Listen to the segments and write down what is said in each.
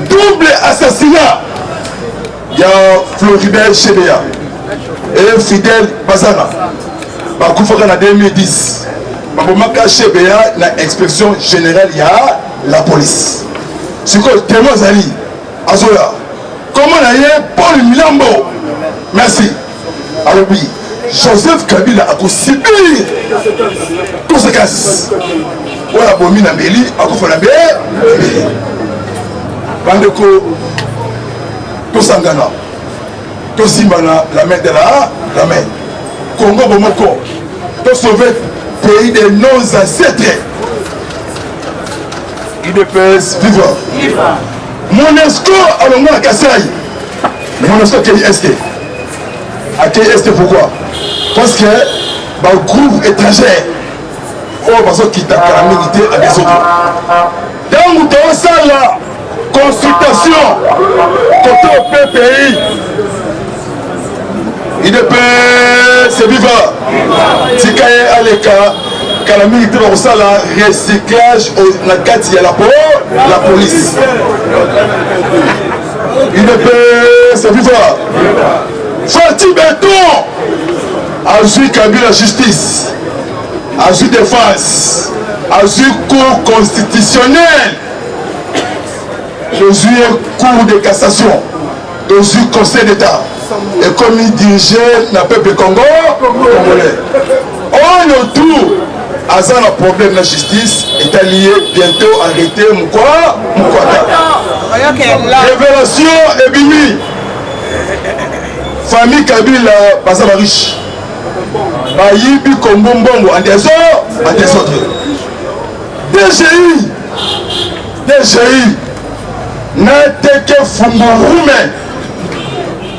double assassinat. Il y a Floribert Chebea et Fidel Bazana. En 2010, Babomaka Chebea, la inspection générale, il y a la police. C'est quoi le témoin Zali Azoya. Comment on a eu Paul Milambo? Merci. Alors oui, Joseph Kabila a subir conséquences. Voilà, Bomina Meli, a fait Bandeko, tout Sangana, tout Simbana, la main de la main. Congo Bomoko, tout sauver pays de nos ancêtres. IDPS vivant. Monesco a le moins à Kassai. Monesco qui est ST. À qui est pourquoi? Parce que le groupe étranger, parce qu'il t'a calamité à des autres. Dans le ça la consultation côté au PPI, IDPS vivant. Tikaye Aleka. La militaire au ça la recyclage na kati ya la police. Il ne peut se vivre. Fatih Béton a joué Kabila justice, a joué défense, a joué cour constitutionnel, a joué cour de cassation, a joué conseil d'État. Et comme il dirigeait le peuple congolais, on est tout. Azan a problème de la justice est allié bientôt arrêté Moukwata. Révélation et bimi. Famille Kabila Bazaba riche. Bayibi Kombombongo en des autres. DGI n'a été que Fumburume.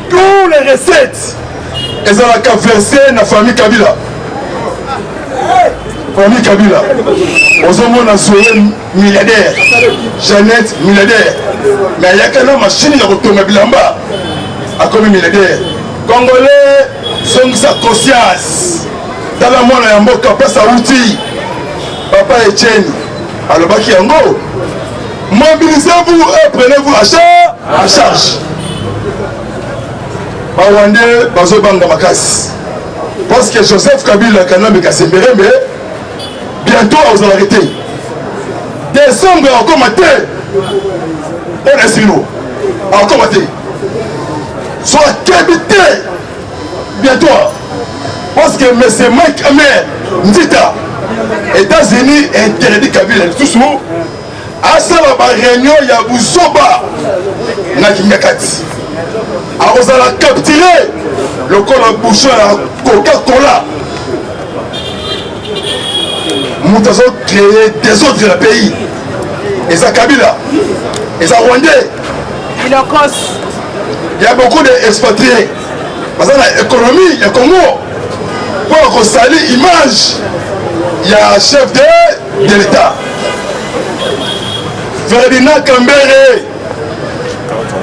Tous les recettes elles ont la versé dans la famille Kabila. Famille Kabila, Ozomo a joué milliardaire, Jeannette milliardaire, mais il y a qu'un homme machine qui a retourné Bilamba, a comme milliardaire. Congolais, sont sa conscience. Dans la moine, il y a un mot qui passe à outil. Papa Etienne, alors Baki Yango, mobilisez-vous et prenez-vous à charge. Bawande, Bazo Banga Makas. Parce que Joseph Kabila, Kanambe Kasembere, bientôt vous allez arrêter. Décembre encore maté. On est sur nous. Encore maté. Soit habité. Bientôt. Parce que M. Mike Amer, Ndita, États-Unis interdit Kabila. Tout ce mot. À ça, la réunion, il y a Boussoba. Nakingakati. Alors vous allez capturer le col en bouchon à Coca-Cola. Nous avons créé des autres pays. Et ça Kabila. Et ça Rwandais. Il y a beaucoup d'expatriés. Parce que l'économie, le Congo, pour qu'on salue l'image, il y a un chef de l'État. Ferdinand Kambere.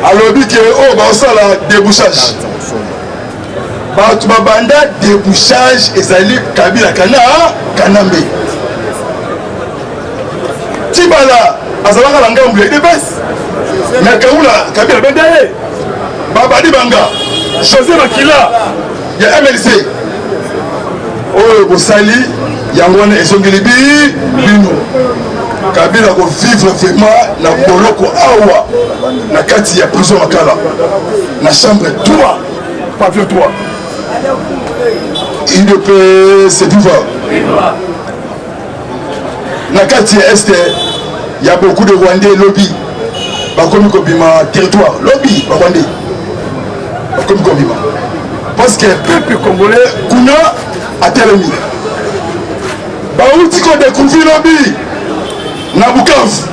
Alors dit que ça la débouchage. Banda débouchage et Zali Kabila Kanambe. Tibala azalaka la ngambu de base. Mais Kaoula Kabila Bendaye. Babadi Banga. José Makila. Il y a MLC. Oh Bosali Yangone et Songilibi Bino. Kabila ko vivre vraiment na boloko awa na kati ya prison makala na chambre 3 pavillon 3 il ne peut se vivre na kati ya est il y a beaucoup de Rwandais lobby bakomi ko bima territoire lobby Rwandais bakomi ko bima parce que peuple congolais kuna atelemi ba uti ko découvrir lobby na Bukavu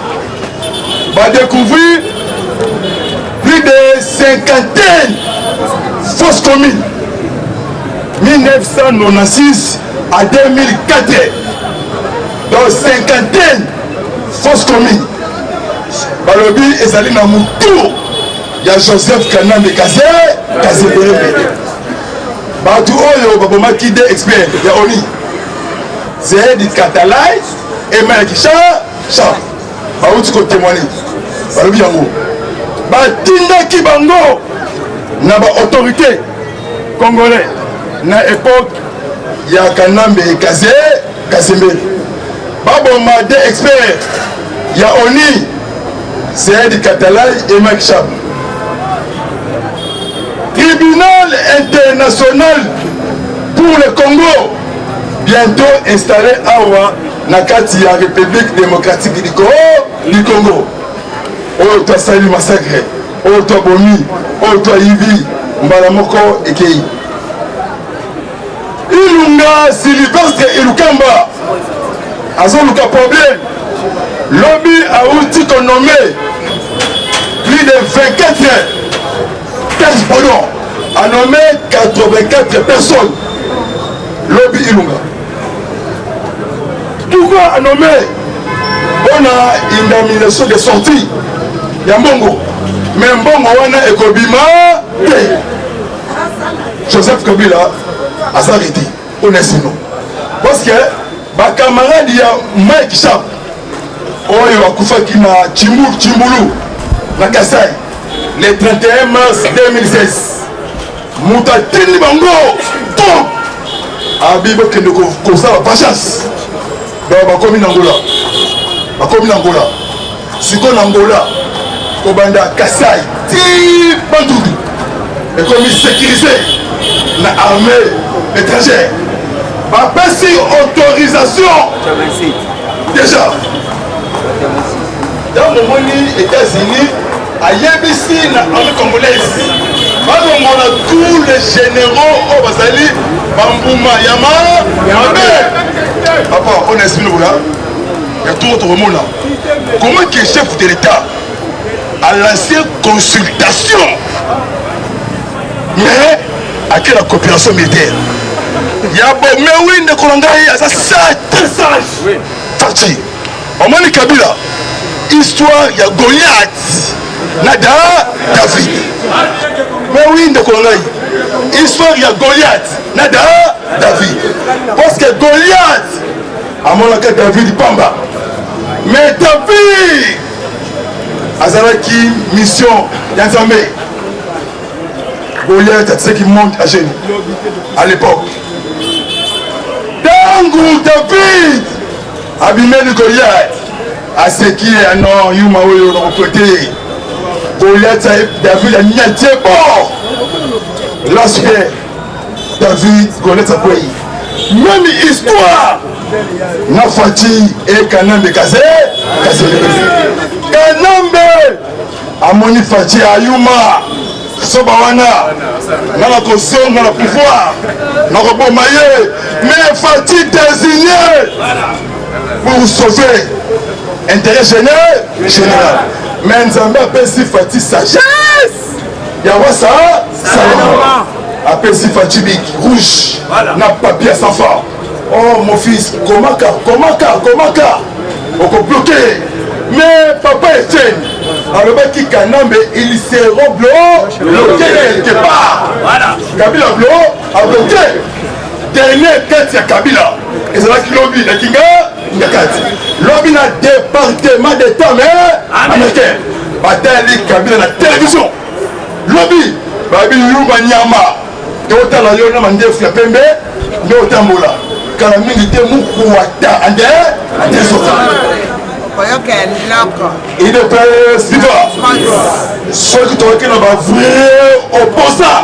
va découvrir plus de 50 fausses communes 1996 à 2004 donc 50 fausses communes balobi ezali na mutu ya Joseph Kanambe Kasebere batu oyo babomaki de expert ya oni Zed Katalai et Malakisha bauti kotémoigner balobi yango batindaki bango na baautorité congolais na époque ya Kanambe Kasembeli baboma des experts ya ONI Saïd Katalay et Mike Chab. Tribunal international pour le Congo bientôt installé à Nakati, la République démocratique du Congo. Oh, toi Sali Massacre, oh, toi Bomi, oh, toi Ivi, Mbalamoko et Kei. Ilunga Sylvestre et Lukamba. Azon Luka problème. Lobby a outil qu'on nommé plus de 24 pardon, a nommé 84 personnes. Lobby Ilunga. Pourquoi a nommé? On a une nomination de sortie. Il y a Mbongo. Mais Mbongo wana ekobima te. Joseph Kabila a s'arrêté. On est sinon. Parce que ma camarade il y a Mike Chap. Oyo wakufaki na Chimbulu na Kasai le 31 mars 2016. Mutatini bango top. Abibo kende ko ça pas chance. Bakomi Nangola. Bakomi Nangola. Siko Nangola. Kobanda Kasai. Ti Bandudu. Et comme sécurisé la armée étrangère. Bapesi autorisation. Déjà. Dans le monde États-Unis, à Yébissi, dans l'armée congolaise, on a tous les généraux au Basali, Bambouma, Yama, papa, on est venu là, il y a tout autre monde là. Comment que le chef de l'État a lancé consultation, mais à quelle coopération militaire? Il y a bon, mais oui, de Kolongaï, ça très sage. Fati, au moins Kabila, histoire, il y a Goliath, Nada, David. Mais oui, de Kolongaï, histoire, il y a Goliath, Nada, David. Parce que Goliath, à mon avis, David Pamba. Mais David, Azaraki, mission, Yanzamé. Goliath, c'est ce qui monte à genoux à l'époque. Dango David, abîmé de Goliath, à ce qui est un nom, Yuma Oyo, de côté. Goliath, David a mis un tiers mort. Lorsque David, Goliath a pris. Même histoire, Nafati et Kanambe Kase, Kanambe, Amoni Fati Ayuma. Sobawana, dans la caution, dans le pouvoir, dans le bon maillet, mais faut-il désigner pour sauver intérêt général. Mais nous avons appelé si faut-il sagesse. Il y a ça, appelé si faut-il big, rouge, n'a papier sans fort. Oh mon fils, comment on peut bloquer. Mais papa Etienne, alors qui Kanambe, il s'est bloqué quelque part. Kabila a bloqué. Dernier tête, il y a Kabila. Et c'est là qu'il lobby, il y a Kinga, il y a Kati. Lobby n'a département d'État, mais américain. Bataille Kabila na télévision. Lobby, Babi Yuba Nyama. D'autres la Yona Mandef la Pembe, d'autres Moula. Kalamini te Mourouata, Ande Sota. Il ne peut suivre ceux qui ont été vrai opposant.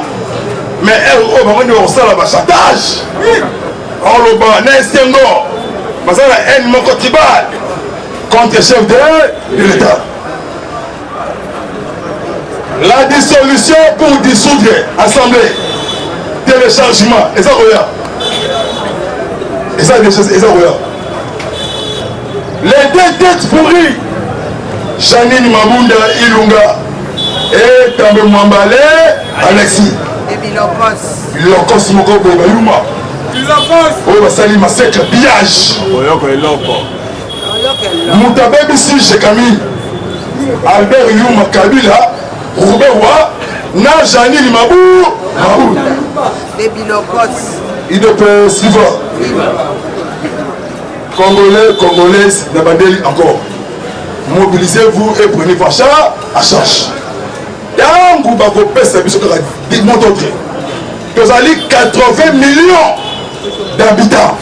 Mais elle va ça là chantage. On le bat Nessengo. Parce que la haine mon tribal contre le chef de l'État. La dissolution pour dissoudre l'Assemblée. Téléchargement. Et ça regarde. Et ça regarde. Les deux têtes pourries, Janine Mabunda Ilunga et Tambe Mwambale Alexis. Et Bilokos. Bilokos Moko Bayuma. Bilokos. Oh, Basali Masek, pillage. Moutabe Bissi Chekami. Albert Yuma Kabila. Roubewa. Na Janine Mabou. Et Bilokos. Il ne peut suivre. Congolais, Congolaises, Nabandeli encore. mobilisez-vous et prenez vos achats à charge. Yango bako pesa biso kaka mot d'ordre. Nous allons 80 millions d'habitants.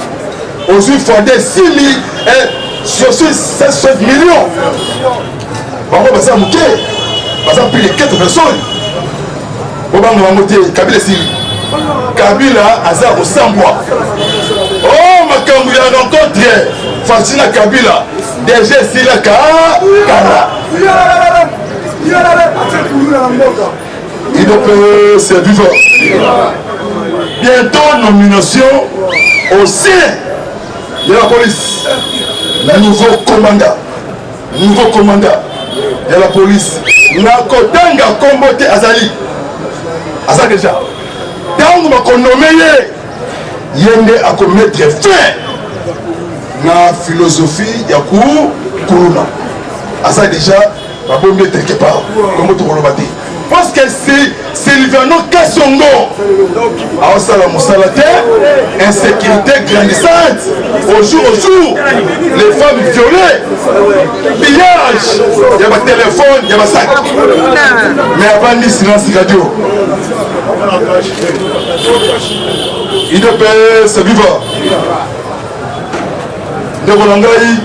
Aujourd'hui fondé 6 000 et 7 millions. Bango basa mouké, basa plus de 4 personnes. Obango bangote Kabila Sili. Kabila aza au Sambwa. Oh makambu ya rencontre Fatina Kabila. DG Sila Kara. Il peut se vivre. Bientôt nomination au sein de la police. Nouveau commandant de la police. Nakotanga Kombote Azali. Asa déjà. Tant qu'on nommé yende à commettre fin na philosophie ya Kuruna. Asa déjà va bomber quelque part. Comment tu vas le parce que c'est Sylvano Kassongo. Alors ça la moussalate, insécurité grandissante. Au jour, les femmes violées, pillage, il y a un téléphone, il y a un sac. Mais avant ni silence radio. Il ne peut se vivre. De Bolangaï,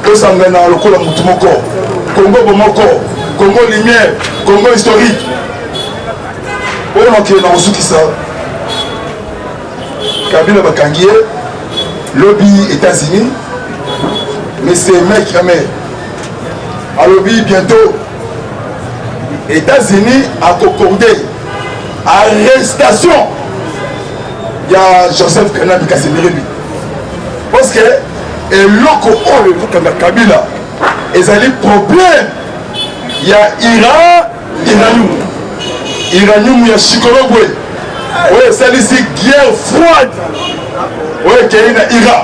que ça mène à l'ocolo Moutumoko, Congo Bomoko, Congo Lumière, Congo historique. On a qui est dans ça. Kabila Bakangié, lobby États-Unis, mais c'est mec qui ramène. À lobby bientôt, États-Unis a concordé arrestation. Il y a Joseph Kanab Kassimiri. Parce que et loko oh Kabila, ils ont des problèmes. Il y a Iranium, il y a Chikolobwe. Oui, c'est ici guerre froide. Oui, qui est en Iran.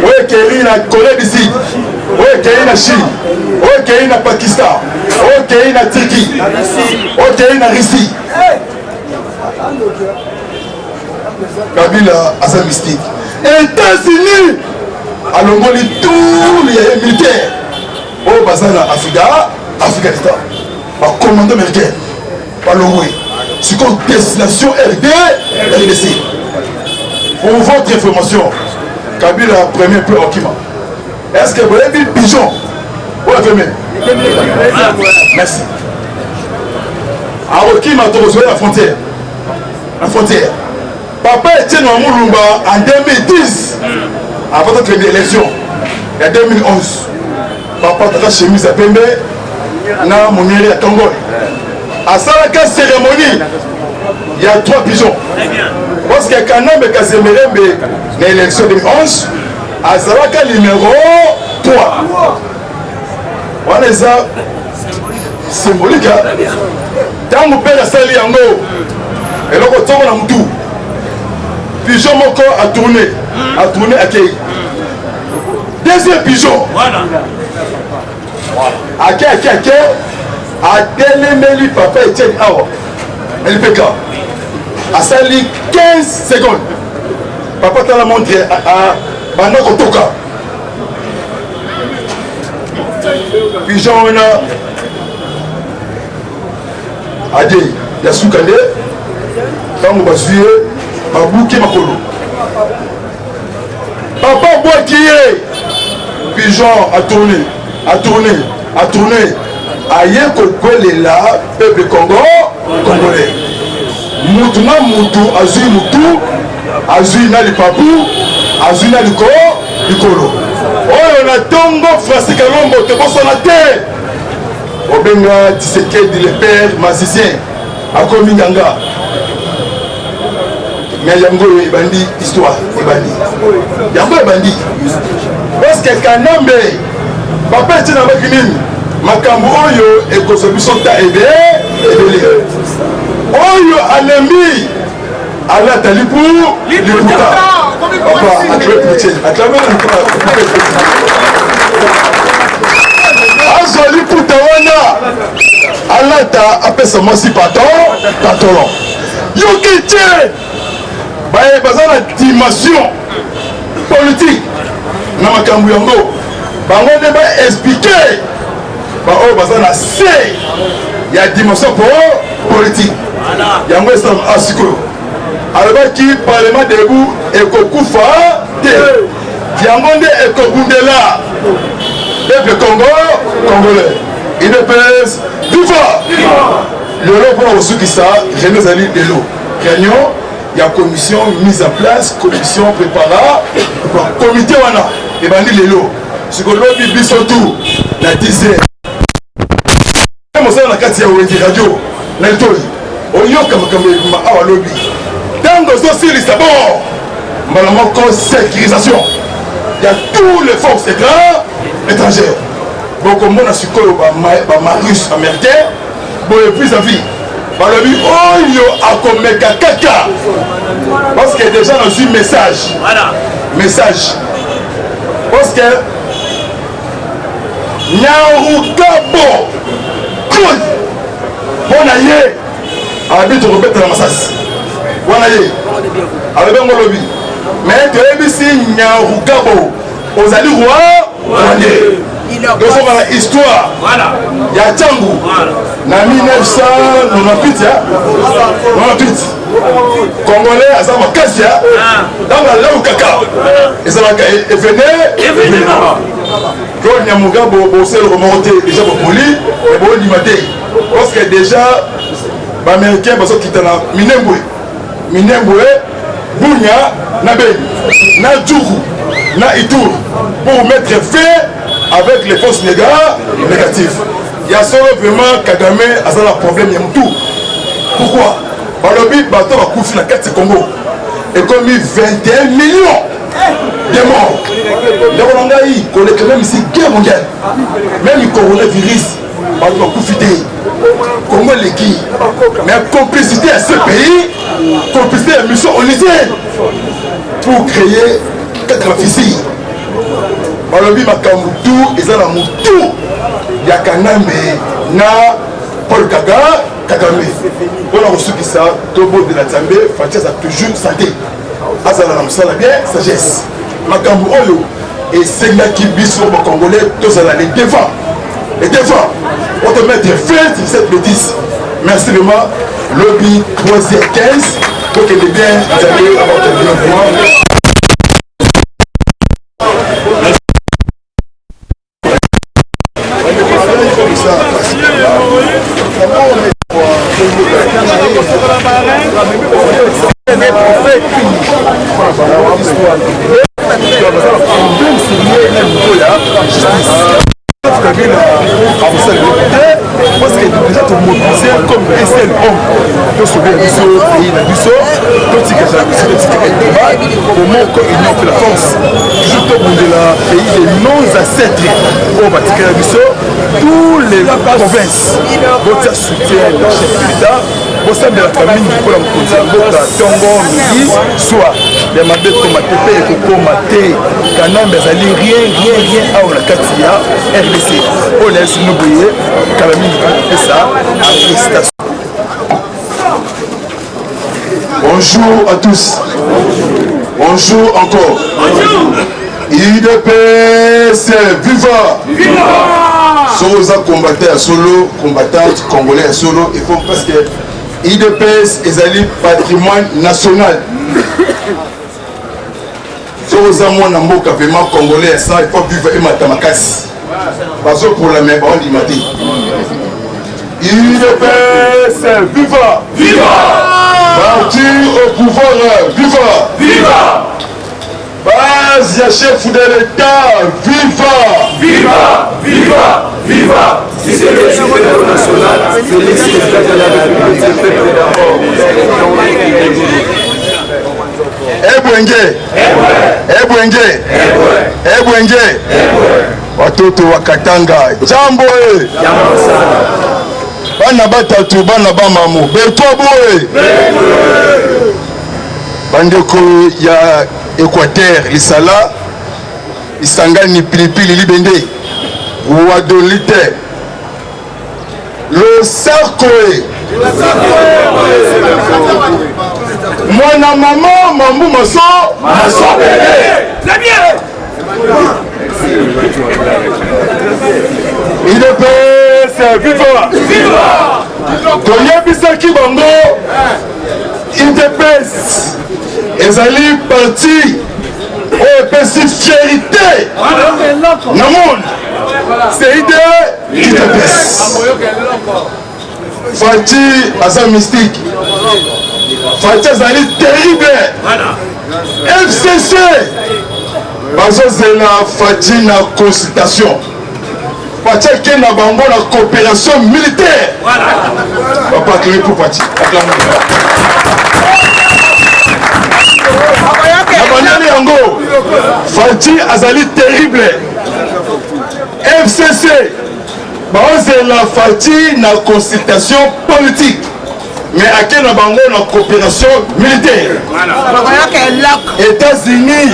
Oui, qui est en Corée du Sud. Oui, qui est en Chine. Oui, qui est en Pakistan. Oui, qui est en Turquie. Oui, qui est en Russie. Kabila a sa mystique. États-Unis, à l'Ongolie, tous les militaires. Au Bazana, Afghanistan. Par commandant américain. Par l'Oué. C'est comme destination RDC. Pour votre information, Kabila premier peu au Kima. Est-ce que vous avez vu pigeon? Vous l'avez vu? Merci. À Okima, tu reçois la frontière. La frontière. Papa Etienne Ouamoulumba en 2010, avant notre élection, en 2011, papa a chemise à Pembe, na Mounieri à Congo. À Salaka cérémonie, il y a 3 pigeons. Parce que Kanambe Kazemerembe, dans l'élection 2011, à Salaka numéro 3. On est ça symbolique. Tant mon père a sali yango, et là on a un tout. Pigeon moko a tourné à Kei. Deuxième pigeon. À Kei. A Télémeli papa Etienne Awa. LPK. A sali 15 secondes. Papa t'a la montré à Banako Toka. Pigeon on a Adi Yasukande. Tango Basuye. Babouké Makolo. Papa Boakiye. Pigeon a tourné. Aïe Kokole là, peuple congolais. Moutuna Moutou, Azui Moutou, Azui Nali Papou, Azui Nali Kolo. Oh, on a Tongo, Francis Kalombo, te pense en la terre. Obenga, Tshisekedi, le père, Mazizien, Ako Minganga. Mais Yango est bandit, histoire est bandit. Yango est bandit. Parce que Kanambe, papa est dans la mine. Makambo Oyo et Kosobiso ta ébé. Oyo Anemi, Allah Talipou, Liputa. Papa, acclamez Azoli Putawana. Allah ta appelle sa moisi patron. Yokiti. Baye bazana dimension politique na makambo yango bango ne ba expliquer baoyo baza na se ya dimension politique yango esala asikoyo alobaki parlement debout ekokufa te yango nde ekobundela peuple congolais UDPS viva lelo mpona kosukisa réunion ezali lelo réunion ya commission mise en place commission prépara comité wana ebandi lelo sikolobi biso tu na 10h mosala na kati ya wengi radio na litoi oyoka makambo ebima awa lobi ntango ozosilisa bon mbala moko sécurisation ya tous les forces étrangères bokomona sikoyo bamarius américain boye vis-à-vis balobi oyo akomeka kaka parce que déjà nazwi message parce que nyarugabo koi mpona ye abi tokobetela masasi wana ye alobi yango lobi mais toyebisi nyarugabo ozali rwandais tozonga na histoire ya ntangu na 1998 congolais aza makasi ya ntango alaukaka ezalaka événement to nyamugabo boseloko moko te déjà bopoli ebondima te parce que déjà baaméricain bazokita na minembwe bunya na beni na djougou na itour pour mettre fin avec les forces négatives. Il y a solo vraiment Kagame a un problème, il y a tout. Pourquoi? Balobi bateau va coucher la 4 Congo et comme 21 millions de morts. Les Rwandais, qu'on est quand même ici guerre mondiale. Même le coronavirus, bateau va coucher. Congo les qui? Mais complicité à ce pays, complicité à la mission onusienne pour créer 4 fusils. balobi makambo tu eza na mutu ya Kanambe na Paul Kagame mpona kosukisa tobodela Nzambe Fatia aza toujours santé azala na mosala bien sagesse makambo oyo esengaki biso bacongolais tozala les devants on te mettre fin sur cette bêtise merci vraiment lobby 3h15 pour que les biens Nzambe apporte le développement. Parce que déjà tout mobiliser comme un seul homme pour sauver le pays, la Bissau, tout ce qui est pour moi, ils n'ont fait la force. Juste au bout de la pays, les non-ancêtres au Vatican, la Bissau, tous les provinces vont soutenir le chef de l'État. Au sein de la famille, pour la Tongo, Midi, soit les mandats comme ATP et Kokomate, Kanambe, rien à la Katia, RDC. On laisse nous briller, Kalamini, et ça, arrestation. Bonjour à tous. Bonjour encore. IDPS, viva! Viva! Soza combattant à solo, combattante congolais à solo, il faut parce que IDPS est un patrimoine national. Soza mon amour vraiment congolais, ça il faut vivre et matamakas. Parce que pour la même on dit mati. IDPS, viva! Viva! Parti au pouvoir, viva! Viva! Base ya chef de l'État, viva! Viva! Viva! Viva! Si c'est le chef de l'État national, Félix Tshisekedi de la République, c'est peuple d'abord. Ebwenge! Watoto wa Katanga, jambo bana batatu bana bamamu betwabo bandeko ya Équateur lisala isangani pilipili libende wadolite le sarkoe mwana mama mambu maso bébé très bien il est toyebisaki bango UDPS ezali parti oyo epesi fierité na monde c'est UDPS. Fati aza mystique, Fati azali terrible. FCC bazozela Fati na consultation, Fati ake na bango na coopération militaire. Papa acclamé pour Fati. Abandonné yango, Fati azali terrible. FCC bazozela Fati na consultation politique, mais ake na bango na coopération militaire. États-Unis,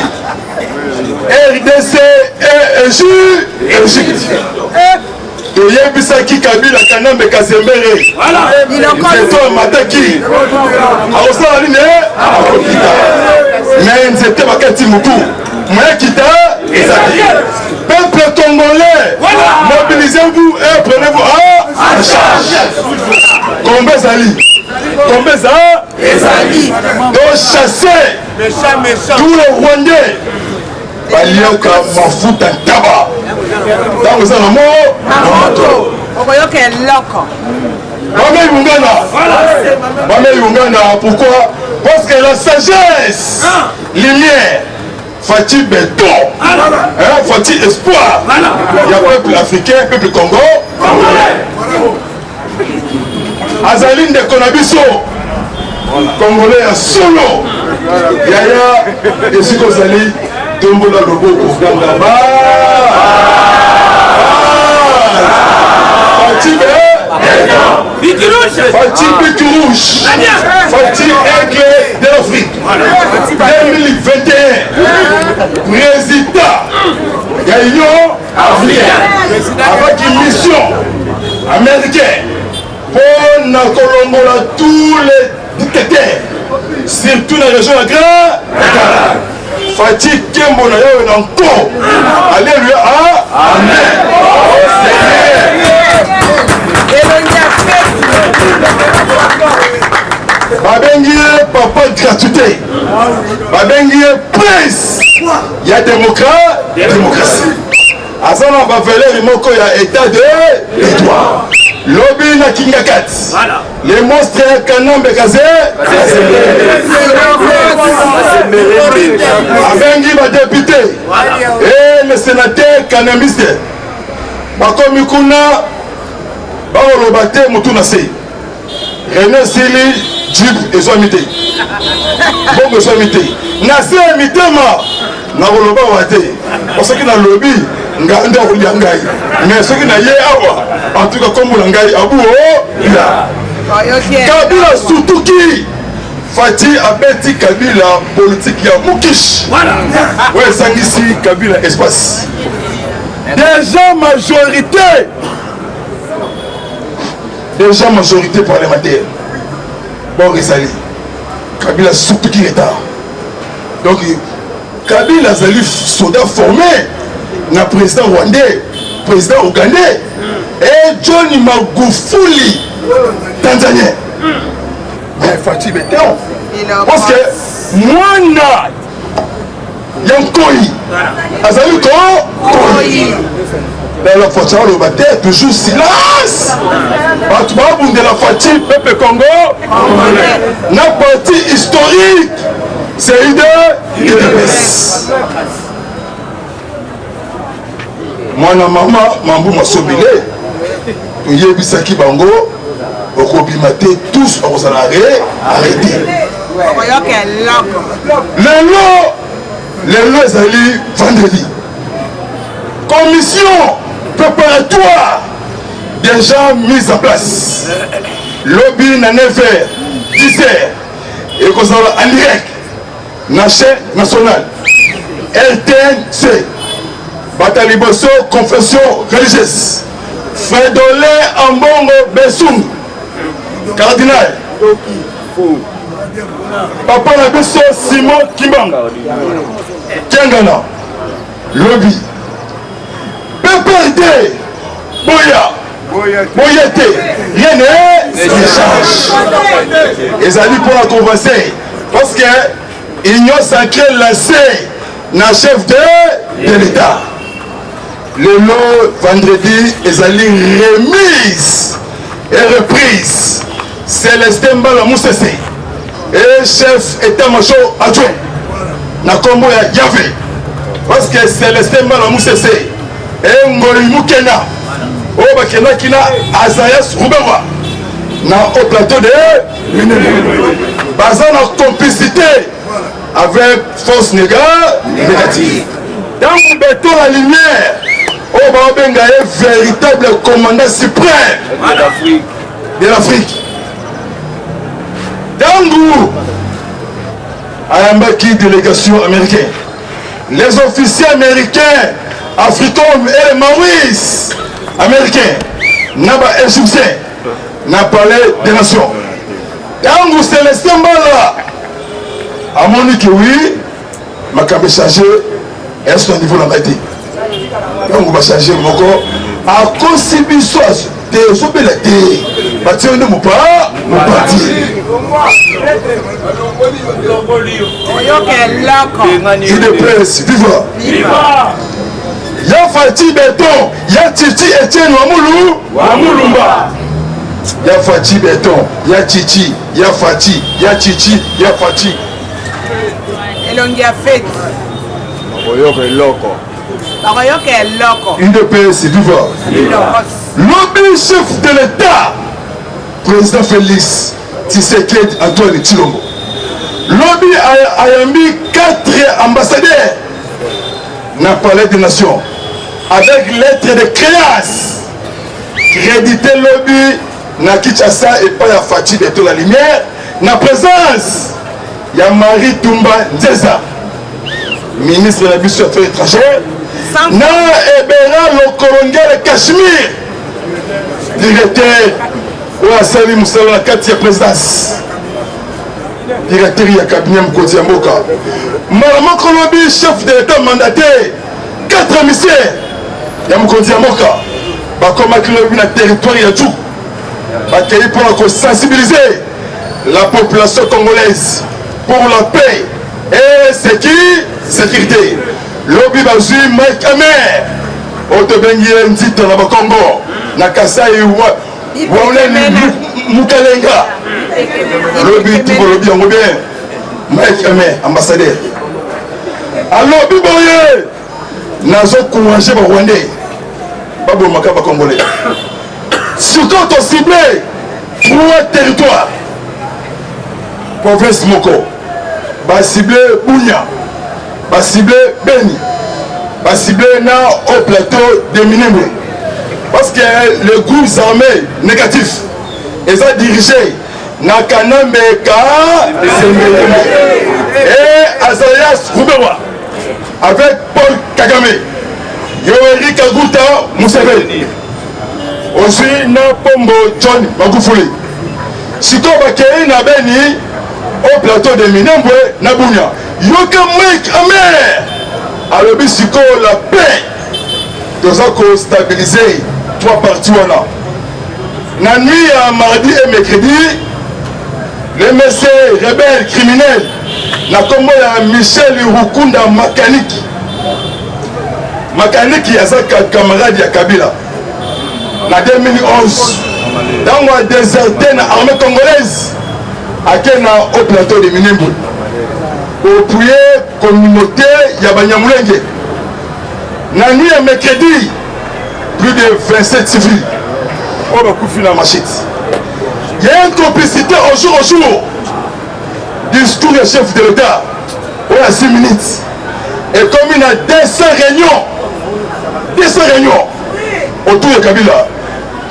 RDC et Égypte. Toyebisaki Kabila Kanambe Kasembere nzeto amataki akosala nini akokita, mais nzete bakati mutu moya kita ezali. Peuple congolais, mobilisez-vous et prenez-vous en charge. Combien ezali, combien ezali, donc chasser tous les Rwandais baliaka mafuta ntaba ntango eza na moto bameyungana. Pourquoi? Parce que la sagesse, lumière, Fati béton, Fati espoir. Il y a peuple africain, peuple Congo, Azaline de Konabiso, Congolais à solo. Yaya, et si vous allez, Tombola Lobo, Gandaba, Fati béton, Fati Bic Rouge, Fati Aigle de l'Afrique, 2021, président de l'Union africaine, avec une mission américaine pour Nakolongola tous les dictateurs, surtout dans la région de Grand. Fati Kembo na yo encore. Alléluia. Amen. Babengi papa gratuité, babengi prince, il y a démocratie. Azana ba valeur moko ya état de droit. Lobby na kingakat. Les monstres Kanambe Kazé. Abengi ba député et le sénateur kanamiste. Bakomi kuna ba olobate mutu na se. René Sili Jib ezomité. Bongo ezomité. Na se mitema na koloba wate. Parce que na lobby nganda olia ngai. Mais ce qui na ye awa en tout cas comme ngai abu o ya. Kabila Sutuki Fati abeti Kabila politique ya Mukish. Voilà. Ouais sangisi Kabila espace. Déjà majorité parlementaire. Bon Rizali. Kabila Sutuki État. Donc Kabila Zali soldat formé na président rwandais, président ougandais et Johnny Magufuli tanzanien. Mais Fati Béton parce que mwana Yankoi Azali Koi dans la Fati le bataille toujours silence. Batubabou de la Fati peuple Congo na parti historique c'est UDPS. Mwana mama mambu masobile toyebisaki bango okobimate tous okosala arrêté. Lelo ezali vendredi. Commission préparatoire déjà mise en place. Lobby na 9h, 10h et kozala en direct na chaîne nationale LTNC. Bataliboso confession religieuse. Fredolé Ambongo Besung cardinal. Papa Nabiso Simon Kimbang Kiangana Lobby PPRD Boya Boyete, rien n'échange. Et ça dit pour la converser. Parce que l'Union sacrée lancée na chef de l'État. Le long vendredi, ils allaient remise et reprise. Célestin Mbala Moussessé et chef état-major adjoint. Na combo ya Yahvé. Parce que Célestin Mbala Moussessé et Ngoli Moukena. Oh bakena kina Azayas Roubewa. Na au plateau de basant en complicité avec force négative. Dans le béton la lumière, oh Babenga est véritable commandant suprême de l'Afrique. Dans Ayambaki délégation américaine, les officiers américains, africains et les Maurice américains, Naba égyptien, n'a parlé des nations. Dans Célestin Mbala, à mon que oui, ma cabe chargé, est-ce qu'au niveau de la maîtrise? Donc on va changer mon corps. À contribution des obélités, bâtir ne m'a pas, mon parti. Il est presse, viva. Ya Fati Béton, ya Titi Etienne Wamoulumba. Ya Fati Béton, ya Titi, ya Fati, ya Titi, ya Fati. Elongia fête. Une de PS, viva. L'obé chef de l'État, président Félix Tshisekedi Antoine Tshilombo. Lobby a mis 4 ambassadeurs dans le palais des nations avec lettre de créance. Crédité lobby na Kinshasa et pas ya Fati Béton la lumière. Na présence, il y a Marie Toumba Nzeza, ministre de la Mission des Affaires étrangères. Na Ebera Lokorongel Cachemire, directeur ou Assali Moussala la 4e présidence. Directeur du cabinet Mkoti Mboka. Malama Kolobi, chef de l'État mandaté, 4 émissaires. Mkoti Mboka. Comme il y a un territoire, il y a tout. Pour sensibiliser la population congolaise pour la paix et sécurité. Lobby Bazui Mike Amer. Otobengi Ndito na Bakongo. Nakasai Moukalenga. Lobby Tibo Lobby en bien. Mike Amer, ambassadeur. Alors Biboye. Nazo courager ba Rwandais. Babo Makaba Congolais. Surtout on ciblé 3 territoires. Province Moko. Ba ciblé Bounia. Va cibler Beni, va cibler au plateau de Minembwe. Parce que le groupe armé négatif, ils ont dirigé Nakanameka et Azayas Roubewa avec Paul Kagame, Yoweri Kaguta Museveni, aussi na Pombo John Magufuli. Si tu vas na Beni au plateau de Minembwe, na Bunia. Yoka Mike Amer alors bisiko la paix nous avons stabilisé 3 parties là. La nuit à mardi et mercredi les messieurs rebelles criminels na combo ya Michel Rukunda Makanique yazaka camarade ya Kabila na 2011 dans moi déserté na armée congolaise akena au plateau de Minembwe. Pour prier communauté Yabanyamulenge. La nuit et mercredi, plus de 27 civils. On va couper la machette. Il y a une complicité au jour. Discours du chef de l'État. On a 6 minutes. Et comme il y a 200 réunions autour de Kabila.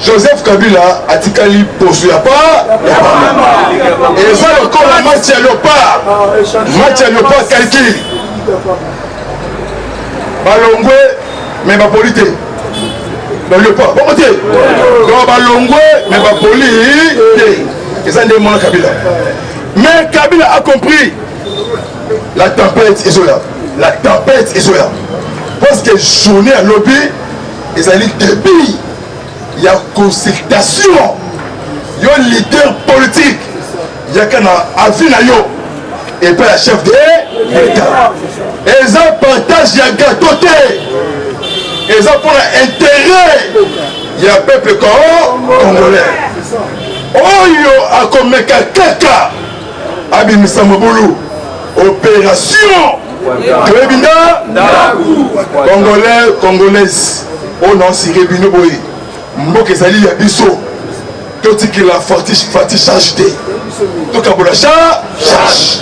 Joseph Kabila a dit qu'il poursuit pas. Et ça encore la match à Léopard. Match à Léopard calcul. Balongwe, mais ma polité. Dans Léopard. Bon côté. Donc Balongwe, mais ma polité. Et ça n'est pas Kabila. Mais Kabila a compris. La tempête est là. La tempête est là. Parce que journée à lobby, ils allaient débit. il y a consultation, il y a leader politique, il y a qu'un avis na yo et pas la chef de l'État. Et ils ont partage, il y a gâteauté, ils ont pour l'intérêt, il y a peuple congolais. Oyo a comme kaka abimisa mobulu opération Rebina Congolais, Congolaise, on a aussi Rebino Boy. Mboke Zali Yabiso, tout ce qui la fati charge. Donc, à la charge.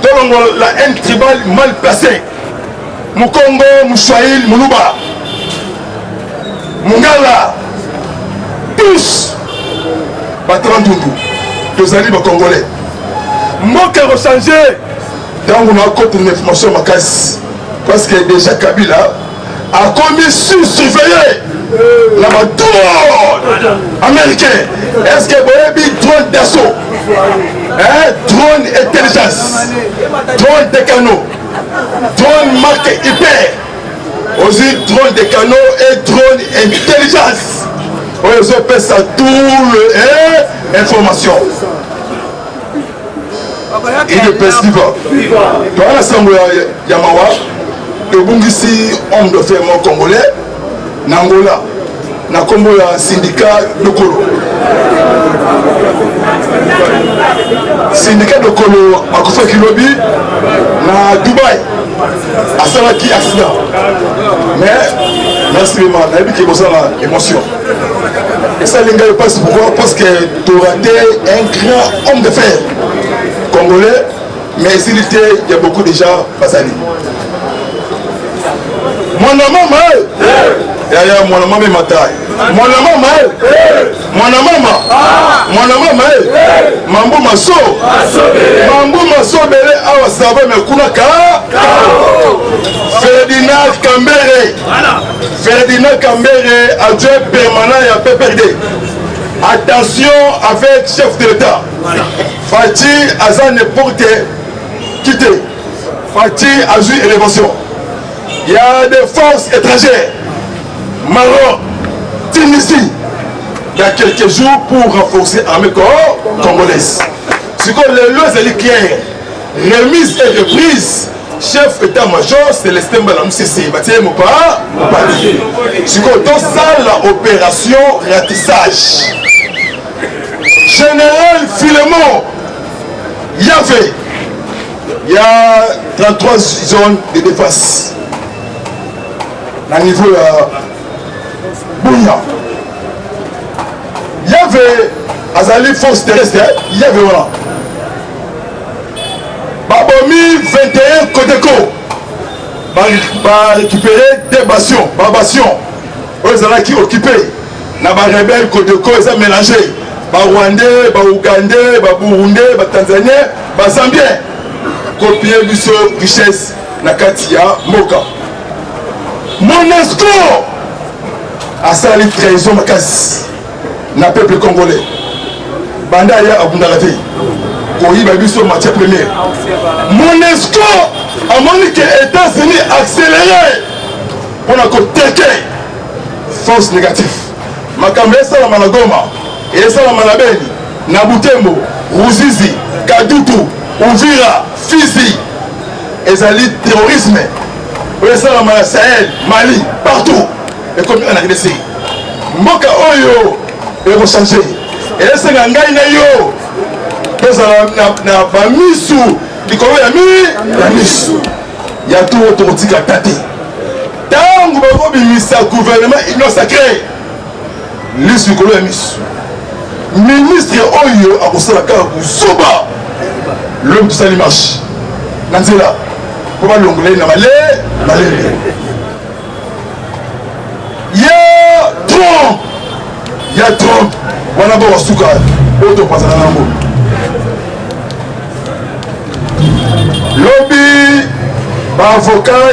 Donc, la haine tribale mal placée. Mukongo, Mouchouaïl, Moulouba, Mungala, tous, Batrandundu, tous les Congolais. Mboke a rechangé. Donc on a côté une information parce que déjà Kabila a commis surveiller la drone américain. Est-ce que vous avez drone d'assaut, drone intelligence, drone de canaux, drone marque hyper, aussi drone de canaux et drone intelligence. Vous avez ça tout le information. Il est vivant. Dans l'assemblée Yamawa, le Bungisi, homme de fer congolais, Nangola, Nakombo ya syndicat de Kolo. Syndicat de Kolo, à Kofa Kilobi, na Dubaï, à Salaki accident. Mais, merci vraiment, on a vu qu'il y a l'émotion. Et ça, les gars, passe pourquoi? Parce que tu as été un grand homme de fer congolais, mais s'il était, il y a beaucoup de gens passés. Mon maman, mon maman est ma taille. Mon maman, Mambo Maso, Mambo Maso, Bele, Awa Sava, mais Kunaka, Ferdinand Kambere, adjoint permanent et à PPRD. Attention avec chef de l'État. Fati Azan n'importe quitter. Fati Azui élévation. Il y a des forces étrangères. Maroc, Tunisie. Il y a quelques jours pour renforcer l'armée congolaise. Ce qu'on les lois clair. Remise et reprise. Chef état-major, Célestin Balam CC. Batié Mopa. Ce qu'on dans ça, l'opération ratissage. Général Philemon, il y a 33 zones de défense. À niveau Bouya. Il y avait Azali force terrestre, il y avait voilà. Babomi 21 Kodeko. Va récupérer des bastions. Eux qui occupés. Na ba rebelle Kodeko, ils ont mélangé. Rwandais, Ougandais, Burundais, Tanzaniens, Zambiens. Copier du richesse Nakatia Moka. Monusco a sali trahison Makasi. Na peuple congolais. Bandaya Abundalati. Koyi Babiso matière première. Monusco a monique États-Unis accéléré pour la côté force négative. Makambe la Managoma. Et ça, la Malabeni, Nabutembo, Ruzizi, Kadutu, Ouvira, Fizi, et ça lit terrorisme. Et ça, la Malabeni, Sahel, Mali, partout. Et comme on a dit, Mboka Oyo, et rechange. Et ça, la Ngaï Nayo, et ça, la Misou, la Misou. Il y a tout automatique à tâter. Tant que vous avez mis ça, gouvernement, il n'a sacré. L'issue que vous avez mis. Ministre Oyo a Kosalaka Souba l'homme de Salimash Nanzela pour l'onglet na malé ya Trump wana bo wasuka auto pasana nango lobby ba avocat